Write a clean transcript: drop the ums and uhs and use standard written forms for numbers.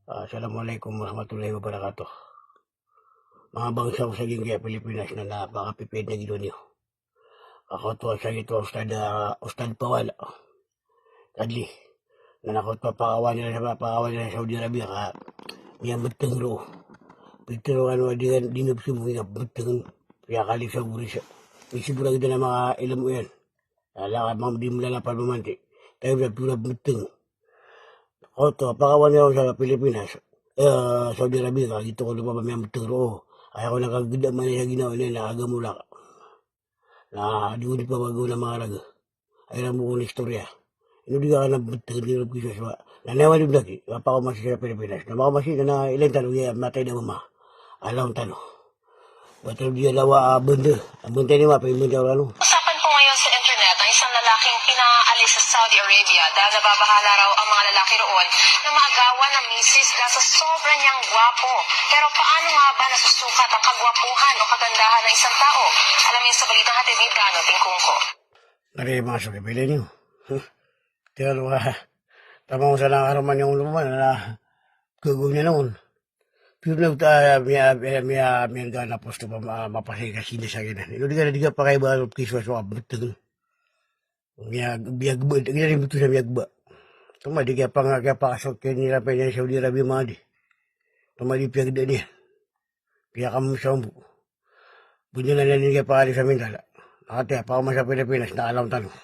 Assalamualaikum warahmatullahi wabarakatuh. Mga bangsaw sa gingga Pilipinas na napakapipid na gino niyo. Ako to sa ito Ustad Pawala. Kadli. Na nakot nila sa Saudi Arabia ka. Niya matengro. Pero ano dinop si mga mateng. Kaya kali sa buri siya. May sigura kita na mga ilam mo yan. Ala ka mga di mo lalapal mamanti. Tayo na pura mateng. Ako to pakawan nila sa Pilipinas. Saudi Arabia ka. Ito ko na pa may matengro. Ayaw ko nakaganda man sa ginawa nila, nakagamula ka. Na di ko di pa bago na mga raga. Ayaw mo kong istorya. Ino di ka na tagal ko sa nanawan yung lagi. Wapa ko masih sa Pilipinas. Na mga masih na ilang tanong yan, matay na mama. Alam tanong. Batal di alawa benda. Ang benda ni mapa yung benda ano. Usapan po ngayon sa internet ang isang lalaking pinaalis sa Saudi Arabia dahil nababahala raw ang mga lalaki roon na maagawan ng misis dahil sa sobrang niyang gwapo. Pero paano nga ba nasusukat ang kagwapuhan o kagandahan ng isang tao? Alamin sa balitang hatid ni Dano Tingkungko. Narimasok ipili niyo. Pero tama ko sa nakaraman yung luman na gagawin niya noon. Pero may gana posto pa mapasay kasi na sa ganyan. Ino di ka pa kayo ba kiswa so abot. Biyagba, rin ito sa biyagba. Tuma, di kaya pa nga kaya pakasok kayo nila pa yan sa Saudi Arabia mga di. Tuma, di piyagda niya. Kaya kami sa umpo. Bunyo na niya kaya pakali sa Mindala. Nakataya, pa ako sa Pilipinas na alam tanong.